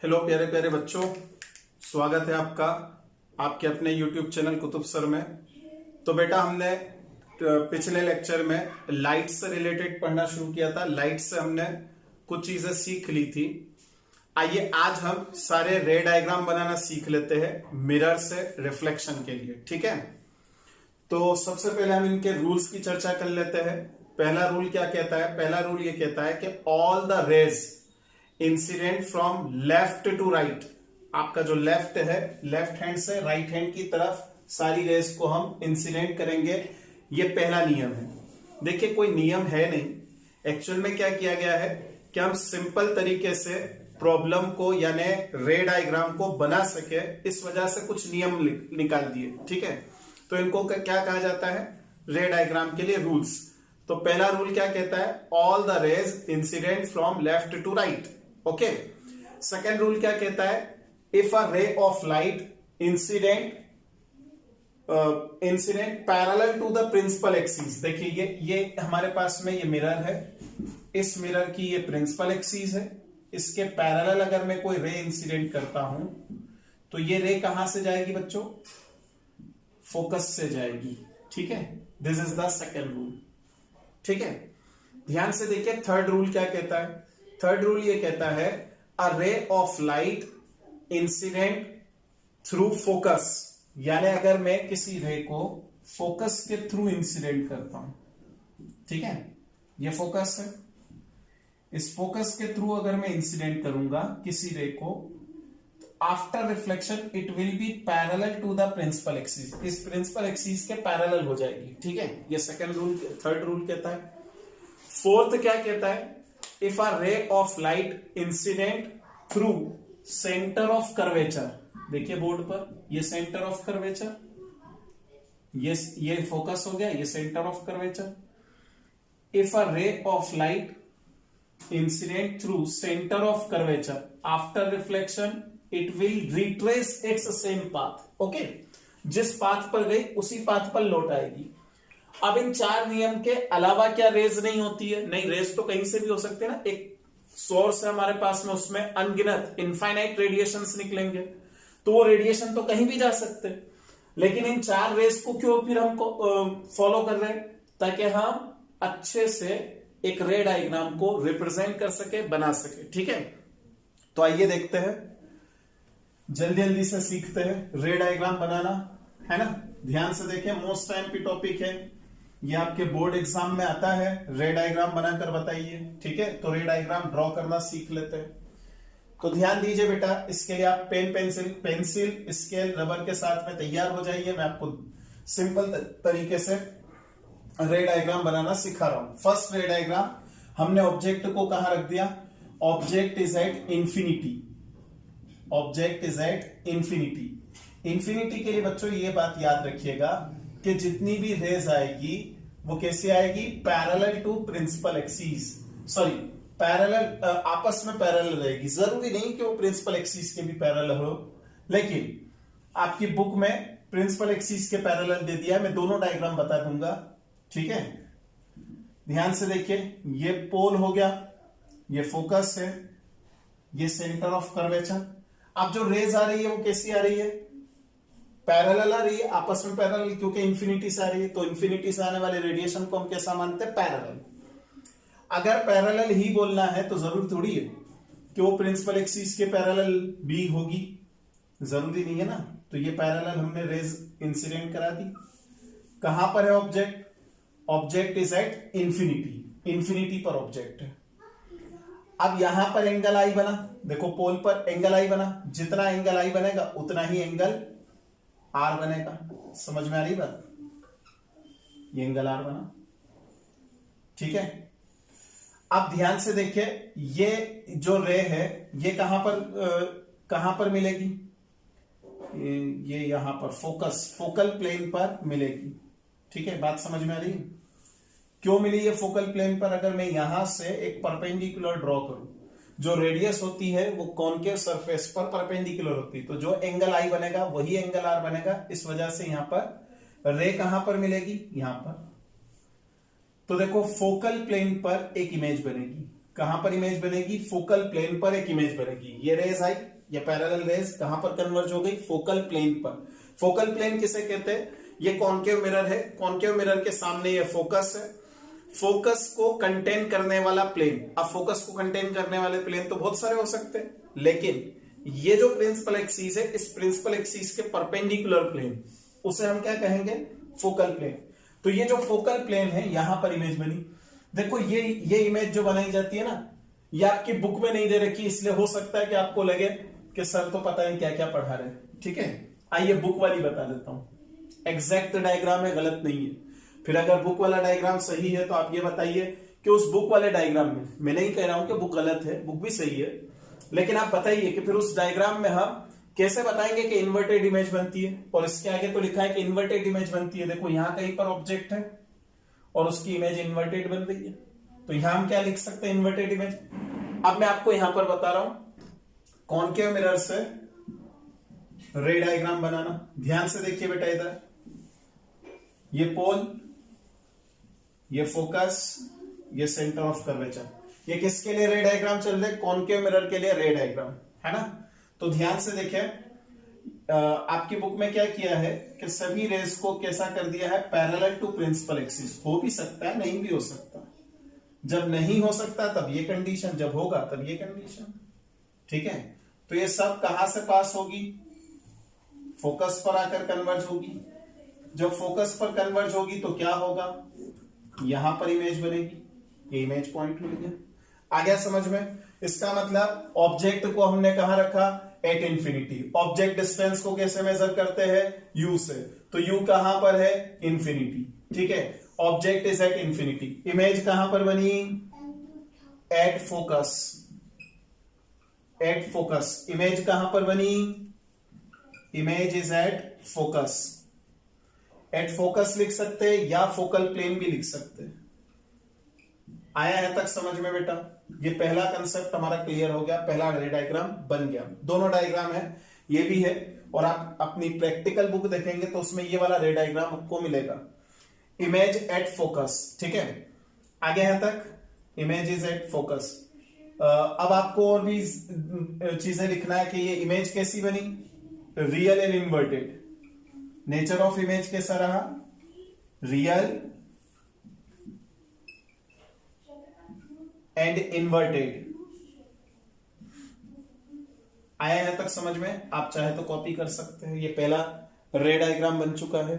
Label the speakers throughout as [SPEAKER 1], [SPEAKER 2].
[SPEAKER 1] Hello प्यारे प्यारे बच्चों, स्वागत है आपका आपके अपने YouTube चैनल कुतुब सर में। तो बेटा हमने पिछले लेक्चर में लाइट से रिलेटेड पढ़ना शुरू किया था। लाइट से हमने कुछ चीजें सीख ली थी। आइए आज हम सारे रे डायग्राम बनाना सीख लेते हैं मिरर से रिफ्लेक्शन के लिए। ठीक है, तो सबसे पहले हम इनके रूल्स की चर्चा कर लेते हैं। पहला रूल क्या कहता है? पहला रूल ये कहता है कि all the rays incident from left to right, आपका जो लेफ्ट है, लेफ्ट हैंड से राइट हैंड की तरफ सारी रेज को हम इंसिडेंट करेंगे। ये पहला नियम है। देखिए कोई नियम है नहीं, एक्चुअल में क्या किया गया है कि हम सिंपल तरीके से प्रॉब्लम को यानी रे डायग्राम को बना सके, इस वजह से कुछ नियम निकाल दिए। ठीक है, तो इनको क्या कहा जाता है? रे डायग्राम के लिए रूल्स। तो पहला रूल क्या कहता है? All the rays incident from left to right. Okay, second rule क्या कहता है? If a ray of light incident parallel to the principal axis. देखिए ये हमारे पास में ये मिरर है, इस मिरर की ये प्रिंसिपल एक्सिस है, इसके पैरेलल अगर मैं कोई रे इंसिडेंट करता हूं तो ये रे कहां से जाएगी बच्चों? फोकस से जाएगी। ठीक है, this is the second rule. ठीक है, ध्यान से देखिए थर्ड रूल क्या कहता है। थर्ड रूल ये कहता है a ray of light incident through focus, यानी अगर मैं किसी रे को फोकस के थ्रू इंसिडेंट करता हूं, ठीक है, ये फोकस है, इस फोकस के थ्रू अगर मैं इंसिडेंट करूंगा किसी रे को, after reflection it will be parallel to the principal axis, इस प्रिंसिपल एक्सिस के पैरेलल हो जाएगी। ठीक है, ये सेकंड रूल, थर्ड रूल कहता है। फोर्थ क्या कहता है? If a ray of light incident through centre of curvature, देखिए बोर्ड पर ये सेंटर ऑफ कर्वेचर, ये फोकस हो गया, ये centre of curvature. If a ray of light incident through centre of curvature after reflection it will retrace it's same path. Okay, जिस path पर गई उसी पाथ पर लौट आएगी। अब इन चार नियम के अलावा क्या रेज नहीं होती है? नहीं, रेज तो कहीं से भी हो सकते हैं ना। एक सोर्स है हमारे पास में, उसमें अनगिनत इनफाइनाइट रेडिएशंस निकलेंगे, तो वो रेडिएशन तो कहीं भी जा सकते हैं। लेकिन इन चार रेज को क्यों फिर हमको फॉलो कर रहे हैं? ताकि हम अच्छे से एक रे डायग्राम को रिप्रेजेंट कर सके, बना सके। ठीक है, तो आइए देखते हैं, जल्दी जल्दी से सीखते हैं रे डायग्राम बनाना, है ना। ध्यान से देखें, मोस्ट टाइम की टॉपिक है, ये आपके बोर्ड एग्जाम में आता है। रे डायग्राम बनाकर बताइए। ठीक है, तो रे डायग्राम ड्रॉ करना सीख लेते हैं। तो ध्यान दीजिए बेटा, इसके लिए आप पेंसिल स्केल रबर के साथ में तैयार हो जाइए। मैं आपको सिंपल तरीके से रे डायग्राम बनाना सिखा रहा हूं। फर्स्ट रे डायग्राम, हमने ऑब्जेक्ट को कहां रख दिया? Object is at infinity. Object is at infinity. Infinity के लिए बच्चों ये बात याद रखिएगा कि जितनी भी रेज आएगी वो कैसे आएगी? Parallel to principal axis, sorry parallel, आपस में पैरेलल रहेगी। जरूरी नहीं कि वो प्रिंसिपल एक्सिस के भी पैरेलल हो, लेकिन आपकी बुक में प्रिंसिपल एक्सिस के पैरेलल दे दिया है, मैं दोनों डायग्राम बता दूंगा। ठीक है, ध्यान से देखिए, ये पोल हो गया, ये फोकस है, ये सेंटर ऑफ कर्वेचर। अब जो रेज आ रही है वो कैसी आ रही है? पैरेलल आ रही है, आपस में पैरेलल, क्योंकि इंफिनिटी से आ रही है। तो इंफिनिटी से आने वाले रेडिएशन को हम कैसा मानते हैं? पैरेलल। अगर पैरेलल ही बोलना है तो जरूर थोड़ी है कि वो प्रिंसिपल एक्सिस के पैरेलल भी होगी, जरूरी नहीं है ना। तो ये पैरेलल हमने रेज इंसिडेंट करा दी। कहां पर है object? Object is at infinity, infinity पर ऑब्जेक्ट है। अब यहां पर एंगल आई बना, देखो पोल पर एंगल आई बना, जितना एंगल आई बनेगा उतना ही एंगल आर बनेगा। समझ में आ रही बात? ये एंगल आर बना। ठीक है, अब ध्यान से देखिए, ये जो रे है ये कहां पर मिलेगी? ये यहां पर फोकल प्लेन पर मिलेगी। ठीक है, बात समझ में आ रही है? क्यों मिली ये फोकल प्लेन पर? अगर मैं यहां से एक परपेंडिकुलर ड्रॉ करूं, जो रेडियस होती है वो कॉनकेव सरफेस पर परपेंडिकुलर होती है, तो जो एंगल आई बनेगा वही एंगल आर बनेगा। इस वजह से यहां पर रे कहां पर मिलेगी? यहां पर। तो देखो फोकल प्लेन पर एक इमेज बनेगी, कहां पर इमेज बनेगी, फोकल प्लेन पर एक इमेज बनेगी। ये रेज आई, ये पैरेलल रेज कहां पर कन्वर्ज हो गई, फोकल प्लेन पर। फोकल प्लेन किसे कहते हैं, ये कॉन्केव मिरर है, कॉन्केव मिरर के सामने ये फोकस है, फोकस को कंटेन करने वाला प्लेन। अब फोकस को कंटेन करने वाले प्लेन तो बहुत सारे हो सकते हैं, लेकिन ये जो प्रिंसिपल एक्सिस है, इस प्रिंसिपल एक्सिस के परपेंडिकुलर प्लेन, उसे हम क्या कहेंगे, फोकल प्लेन। तो ये जो फोकल प्लेन है, यहां पर इमेज बनी। देखो ये इमेज जो बनाई जाती है ना, ये आपकी बुक में नहीं दे रखी, इसलिए हो सकता है कि आपको लगे कि सर तो पता नहीं क्या क्या पढ़ा रहे हैं। ठीक है, आइए बुक वाली बता देता हूं। एग्जैक्ट डायग्राम है, गलत नहीं है। फिर अगर बुक वाला डायग्राम सही है तो आप ये बताइए कि उस बुक वाले डायग्राम में, मैं नहीं कह रहा हूं कि बुक गलत है, बुक भी सही है, लेकिन आप बताइए कि फिर उस डायग्राम में हम कैसे बताएंगे कि इन्वर्टेड इमेज बनती है। और इसके आगे तो लिखा है कि इन्वर्टेड इमेज बनती है। देखो यहां कहीं पर ऑब्जेक्ट है और उसकी इमेज इन्वर्टेड बन रही है, तो यहां हम क्या लिख सकते हैं, इन्वर्टेड इमेज। अब मैं आपको यहां पर बता रहा हूं कॉन्केव मिरर से रे डायग्राम बनाना। ध्यान से देखिए बेटा, इधर ये पोल, ये फोकस, ये सेंटर ऑफ कर्वेचर। ये किसके लिए रे डायग्राम चल रहे, कॉन्केव मिरर के लिए रे डायग्राम है ना। तो ध्यान से देखें, आपकी बुक में क्या किया है कि सभी रेस को कैसा कर दिया है, पैरेलल टू प्रिंसिपल एक्सिस। हो भी सकता है, नहीं भी हो सकता। जब नहीं हो सकता तब ये कंडीशन, जब होगा तब ये कंडीशन। ठीक है, तो ये सब कहां से पास होगी, फोकस पर आकर कन्वर्ज होगी। जब फोकस पर कन्वर्ज होगी तो क्या होगा, यहां पर इमेज बनेगी, ये इमेज पॉइंट मिल गया। आ गया समझ में। इसका मतलब ऑब्जेक्ट को हमने कहां रखा, एट इंफिनिटी। ऑब्जेक्ट डिस्टेंस को कैसे मेजर करते हैं, यू से, तो यू कहां पर है, इंफिनिटी। ठीक है, object is at infinity. Image कहां पर बनी, at focus, at focus. Image कहां पर बनी, image is at focus. At focus लिख सकते हैं या फोकल प्लेन भी लिख सकते हैं। आया है तक समझ में बेटा। ये पहला कंसेप्ट हमारा क्लियर हो गया, पहला रे डायग्राम बन गया। दोनों डायग्राम है, ये भी है, और आप अपनी प्रैक्टिकल बुक देखेंगे तो उसमें ये वाला रे डायग्राम आपको मिलेगा, इमेज एट फोकस। ठीक है, आगे है तक, इमेज इज एट फोकस। अब आपको और भी चीजें लिखना है कि ये इमेज कैसी बनी, real and inverted. Nature of image कैसा रहा, रियल एंड इन्वर्टेड। आया है तक समझ में। आप चाहे तो कॉपी कर सकते हैं। ये पहला रे डायग्राम बन चुका है।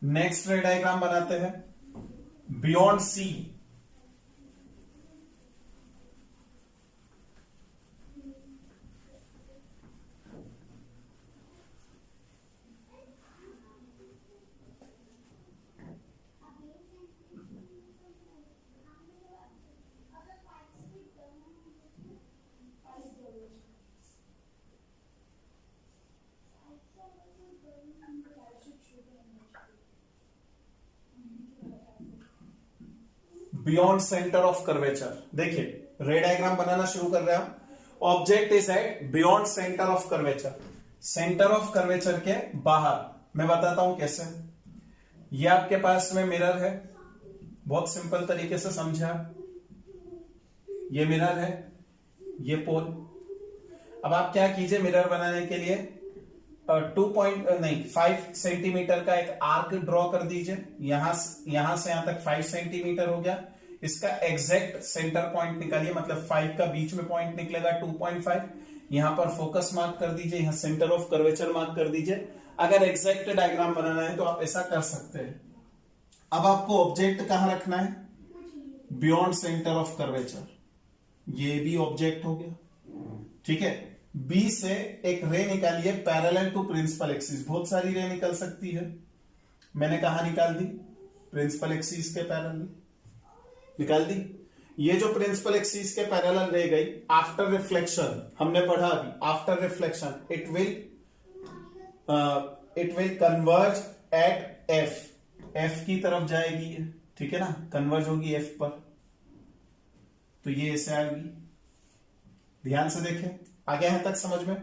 [SPEAKER 1] नेक्स्ट रे डायग्राम बनाते हैं, beyond C. Beyond centre of curvature. देखिए रे डायग्राम बनाना शुरू कर रहे हैं। Object is at beyond centre of curvature. Centre of curvature के बाहर। मैं बताता हूं कैसे। ये आपके पास में मिरर है, बहुत सिंपल तरीके से समझा। ये मिरर है, ये पोल। अब आप क्या कीजिए, मिरर बनाने के लिए 5 सेंटीमीटर का एक आर्क ड्रॉ कर दीजिए। यहां से यहां तक 5 सेंटीमीटर हो गया। इसका एग्जैक्ट सेंटर पॉइंट निकालिए, मतलब 5 का बीच में पॉइंट निकलेगा 2.5। यहां पर फोकस मार्क कर दीजिए, यहां सेंटर ऑफ कर्वेचर मार्क कर दीजिए। अगर एग्जैक्ट डायग्राम बनाना है तो आप ऐसा कर सकते हैं। अब आपको ऑब्जेक्ट कहां रखना है, बियॉन्ड सेंटर ऑफ कर्वेचर। ये भी ऑब्जेक्ट हो गया। ठीक है, बी से एक रे निकालिए पैरेलल टू प्रिंसिपल एक्सिस। बहुत सारी रे निकल सकती है, मैंने कहा निकाल दी, प्रिंसिपल एक्सिस के पैरेलल निकाल दी। ये जो प्रिंसिपल एक्सिस के पैरेलल रह गई, आफ्टर रिफ्लेक्शन, हमने पढ़ा अभी, after reflection it will converge eight F की तरफ जाएगी। ठीक है ना, कन्वर्ज होगी एफ पर, तो ये ऐसे आएगी। ध्यान से देखें, आ गया है तक समझ में।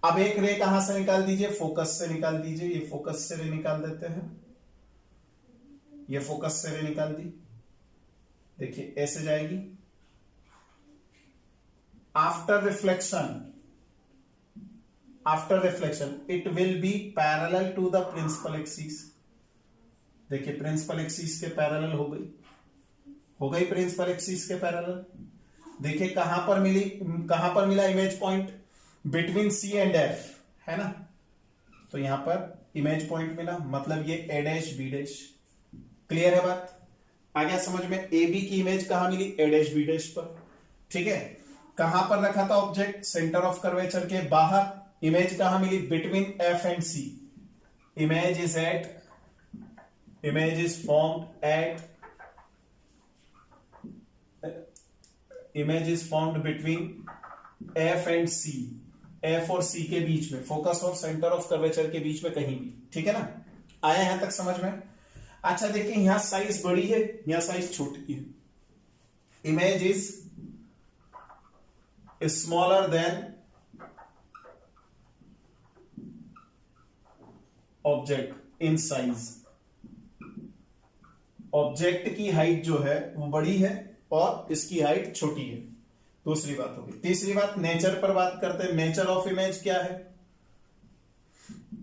[SPEAKER 1] अब एक रे कहां से निकाल दीजिए, फोकस से निकाल दीजिए। ये फोकस से रे निकाल देते हैं, ये फोकस से रे निकाल दी, देखिए ऐसे जाएगी। After reflection it will be parallel to the principal axis. देखिए प्रिंसिपल एक्सिस के पैरेलल हो गई प्रिंसिपल एक्सिस के पैरेलल। देखिए कहां पर मिला image point, between C and F, है ना। तो यहां पर इमेज पॉइंट मिला, मतलब ये ए डैश बी डैश। क्लियर है बात, आ गया समझ में। ए बी की इमेज कहां मिली, ए डैश बी डैश पर, ठीक है। कहां पर रखा था ऑब्जेक्ट, सेंटर ऑफ कर्वेचर के बाहर। इमेज कहां मिली, between F and C. Image is formed between F and C, F और सी के बीच में, फोकस और सेंटर ऑफ कर्वेचर के बीच में कहीं भी, ठीक है ना। आया यहां तक समझ में। अच्छा देखिए, यहां साइज बड़ी है, यहां साइज छोटी है। Image is smaller than object in size. Object की हाइट जो है वो बड़ी है और इसकी हाइट छोटी है। दूसरी बात होगी। तीसरी बात, नेचर पर बात करते हैं। नेचर ऑफ इमेज क्या है,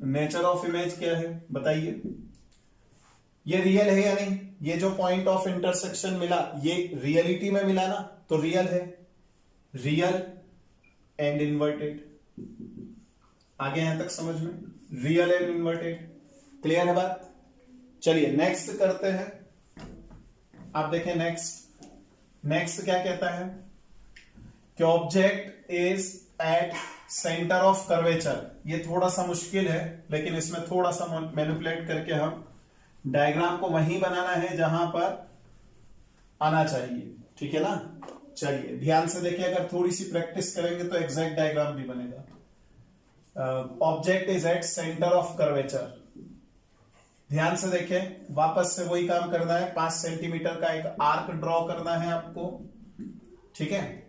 [SPEAKER 1] नेचर ऑफ इमेज क्या है बताइए। ये रियल है या नहीं, ये जो पॉइंट ऑफ इंटरसेक्शन मिला ये रियलिटी में मिला ना, तो रियल है। रियल एंड इन्वर्टेड, आगे यहां तक समझ में, रियल एंड इन्वर्टेड। क्लियर है बात। चलिए नेक्स्ट करते हैं। आप देखें नेक्स्ट क्या कहता है कि object is at centre of curvature. ये थोड़ा सा मुश्किल है, लेकिन इसमें थोड़ा सा मैनिपुलेट करके हम डायग्राम को वहीं बनाना है जहां पर आना चाहिए, ठीक है ना। चलिए ध्यान से देखिए, अगर थोड़ी सी प्रैक्टिस करेंगे तो एग्जैक्ट डायग्राम भी बनेगा। Object is at centre of curvature. ध्यान से देखें, वापस से वही काम करना है। 5 सेंटीमीटर का एक आर्क ड्रॉ करना है आपको, ठीक है।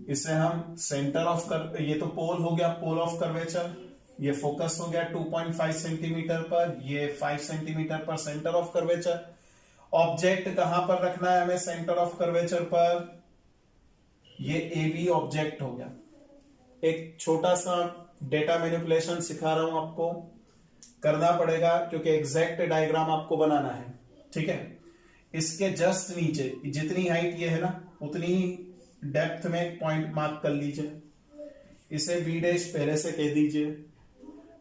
[SPEAKER 1] इसे हम सेंटर ऑफ ये तो पोल हो गया, पोल ऑफ कर्वेचर। ये फोकस हो गया 2.5 सेंटीमीटर पर, ये 5 सेंटीमीटर पर सेंटर ऑफ कर्वेचर। ऑब्जेक्ट कहां पर रखना है हमें सेंटर ऑफ कर्वेचर पर, ये ए बी ऑब्जेक्ट हो गया। एक छोटा सा डेटा मैनिपुलेशन सिखा रहा हूं आपको, करना पड़ेगा क्योंकि एग्जैक्ट डायग्राम आपको बनाना है, ठीक है। इसके जस्ट नीचे जितनी हाइट ये है ना, उतनी ही डेप्थ में एक पॉइंट मार्क कर लीजिए। इसे बी डैश पहले से कह दीजिए।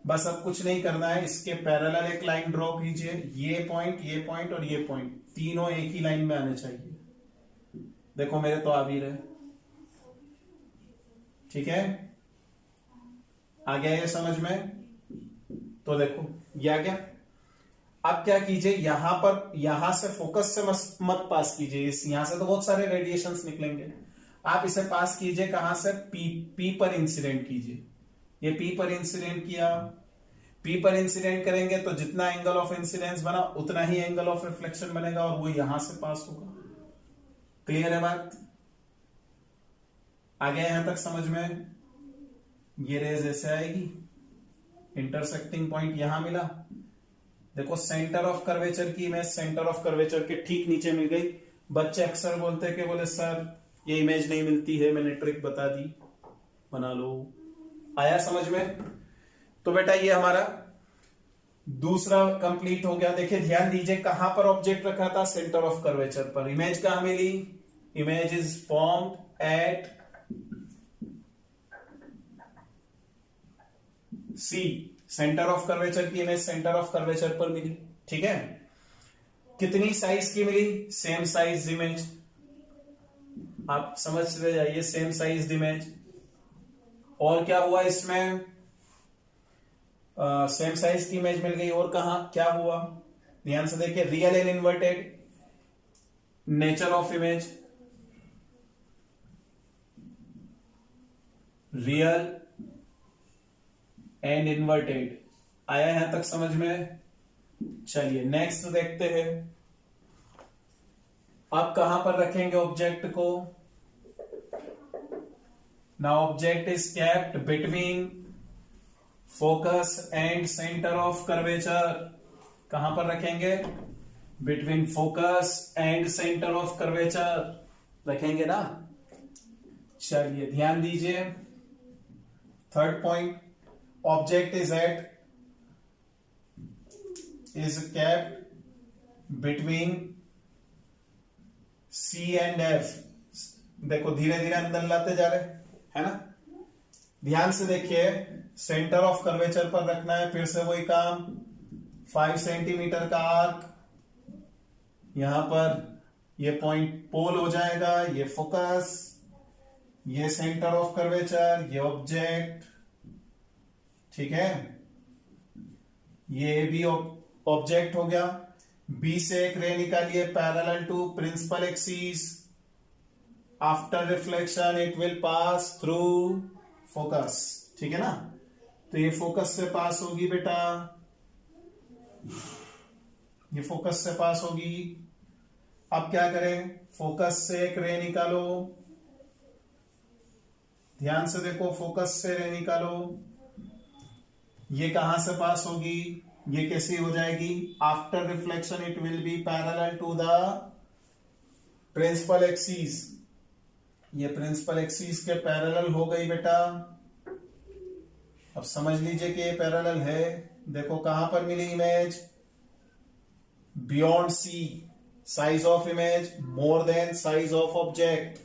[SPEAKER 1] बस अब कुछ नहीं करना है, इसके पैरेलल एक लाइन ड्रॉ कीजिए। ये पॉइंट और ये पॉइंट तीनों एक ही लाइन में आने चाहिए। देखो मेरे तो आ भी रहे, ठीक है। आ गया ये समझ में। तो देखो ये आ गया। अब क्या कीजिए, यहां से फोकस से मत पास कीजिए। यहां से तो बहुत सारे रेडिएशंस निकलेंगे। आप इसे पास कीजिए कहां से, पी पर इंसिडेंट कीजिए। ये पी पर इंसिडेंट किया। पी पर इंसिडेंट करेंगे तो जितना एंगल ऑफ इंसिडेंस बना उतना ही एंगल ऑफ रिफ्लेक्शन बनेगा और वो यहां से पास होगा। क्लियर है बात, आ गया यहां तक समझ में। ये रेज ऐसे आएगी, इंटरसेक्टिंग पॉइंट यहां मिला। देखो सेंटर ऑफ कर्वेचर की इमेज सेंटर ऑफ कर्वेचर के ठीक नीचे मिल गई। बच्चे अक्सर बोलते कि बोले सर ये इमेज नहीं मिलती है, मैंने ट्रिक बता दी, बना लो। आया समझ में। तो बेटा ये हमारा दूसरा कंप्लीट हो गया। देखिए ध्यान दीजिए, कहां पर ऑब्जेक्ट रखा था, सेंटर ऑफ कर्वेचर पर। इमेज कहां मिली, image is formed at C. Centre of curvature की इमेज सेंटर ऑफ कर्वेचर पर मिली, ठीक है। कितनी साइज की मिली, सेम साइज इमेज। आप समझते जाइए, सेम साइज इमेज। और क्या हुआ इसमें, सेम साइज की इमेज मिल गई। और कहा क्या हुआ, ध्यान से देखिए, real and inverted. Nature of image, real and inverted. आया यहां तक समझ में। चलिए नेक्स्ट देखते हैं। अब कहां पर रखेंगे ऑब्जेक्ट को, Now object is kept between focus and center of curvature. कहां पर रखेंगे? Between focus and center of curvature रखेंगे ना। चलिए ध्यान दीजिए, third point, object is kept between C and F। देखो धीरे धीरे अंदर लाते जा रहे है ना। ध्यान से देखिए, सेंटर ऑफ कर्वेचर पर रखना है, फिर से वही काम, 5 सेंटीमीटर का आर्क, यहां पर ये पॉइंट पोल हो जाएगा, ये फोकस, ये सेंटर ऑफ कर्वेचर, ये ऑब्जेक्ट, ठीक है। ये भी ऑब्जेक्ट हो गया। बी से एक रे निकालिए parallel to principal axis, after reflection it will pass through focus, ठीक है ना। तो ये फोकस से पास होगी बेटा, ये फोकस से पास होगी। अब क्या करें, फोकस से एक रे निकालो, ध्यान से देखो, फोकस से रे निकालो, ये कहां से पास होगी, ये कैसी हो जाएगी, after reflection it will be parallel to the principal axis. ये प्रिंसिपल एक्सिस के पैरेलल हो गई बेटा। अब समझ लीजिए कि ये पैरेलल है। देखो कहां पर मिली image, beyond C, size of image more than size of object,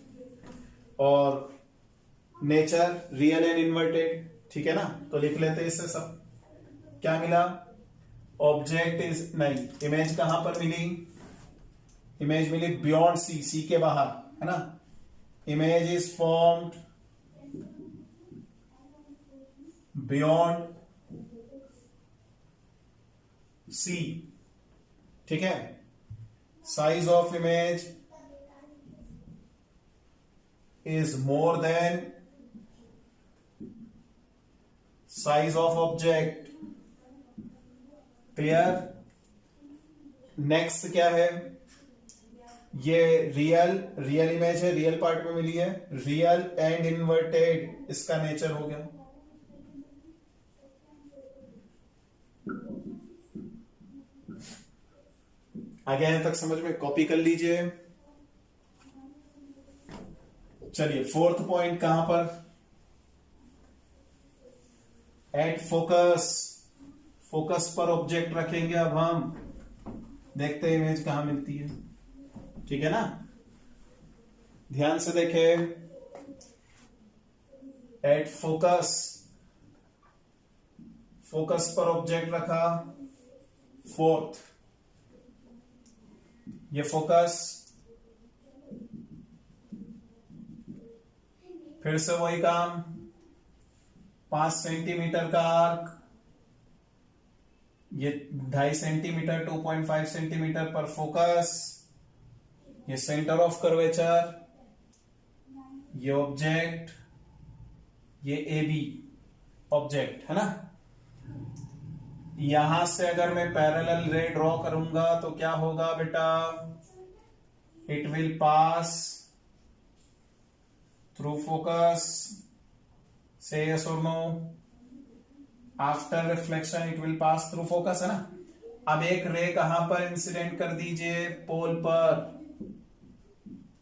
[SPEAKER 1] और नेचर रियल एंड इन्वर्टेड, ठीक है ना। तो लिख लेते हैं इससे सब, क्या मिला, ऑब्जेक्ट इज, नहीं, इमेज कहां पर मिली, इमेज मिली बियॉन्ड सी, सी के बाहर, है ना। Image is formed beyond C, ठीक है। Size of image is more than size of object, clear। Next क्या है, ये रियल इमेज है, रियल पार्ट में मिली है, रियल एंड इन्वर्टेड, इसका नेचर हो गया। आगे यहां तक समझ में, कॉपी कर लीजिए। चलिए फोर्थ पॉइंट कहां पर, एट फोकस, फोकस पर ऑब्जेक्ट रखेंगे। अब हम देखते हैं इमेज कहां मिलती है, ठीक है ना। ध्यान से देखें, एट फोकस, फोकस पर ऑब्जेक्ट रखा, फोर्थ, ये फोकस, फिर से वही काम, 5 सेंटीमीटर का आर्क, ये 2.5 सेंटीमीटर 2.5 सेंटीमीटर पर फोकस, ये सेंटर ऑफ कर्वेचर, ये ऑब्जेक्ट, ये ए बी ऑब्जेक्ट, है ना। यहां से अगर मैं पैरेलल रे ड्रॉ करूंगा तो क्या होगा बेटा, it will pass through focus, say yes or no, after reflection it will pass through focus, है ना। अब एक रे कहां पर इंसिडेंट कर दीजिए, पोल पर,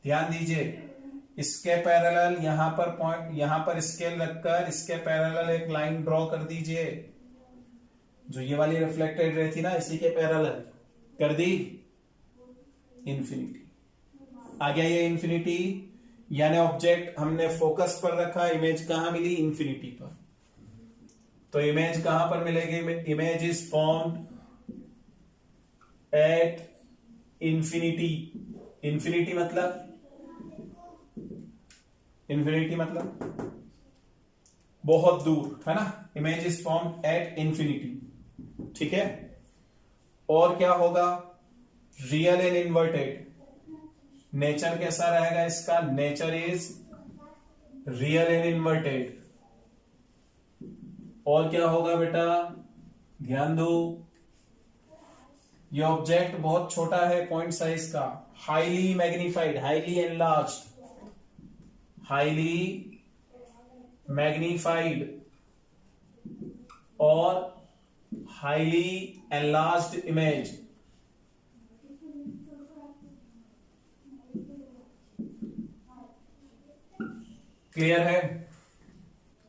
[SPEAKER 1] ध्यान दीजिए, इसके पैरेलल यहां पर पॉइंट, यहां पर स्केल रखकर इसके पैरेलल एक लाइन ड्रॉ कर दीजिए, जो ये वाली रिफ्लेक्टेड रे थी ना, इसी के पैरेलल कर दी, इंफिनिटी आ गया। ये इंफिनिटी यानी ऑब्जेक्ट हमने फोकस पर रखा, इमेज कहां मिली, इंफिनिटी पर। तो इमेज कहां पर मिलेगी, image is formed at infinity. Infinity मतलब बहुत दूर, है ना। Image is formed at infinity, ठीक है। और क्या होगा, रियल एंड इन्वर्टेड, नेचर कैसा रहेगा इसका, nature is real and inverted. और क्या होगा बेटा, ध्यान दो, ये ऑब्जेक्ट बहुत छोटा है पॉइंट साइज का, highly magnified, highly enlarged, highly magnified और हाईली एनलार्ज्ड इमेज। क्लियर है?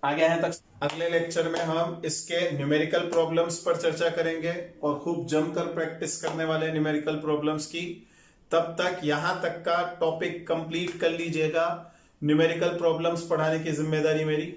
[SPEAKER 1] आगे हैं तक। अगले लेक्चर में हम इसके न्यूमेरिकल प्रॉब्लम्स पर चर्चा करेंगे और खूब जमकर प्रैक्टिस करने वाले न्यूमेरिकल प्रॉब्लम्स की। तब तक यहां तक का टॉपिक कंप्लीट कर लीजिएगा। न्यूमेरिकल प्रॉब्लम्स पढ़ाने की जिम्मेदारी मेरी।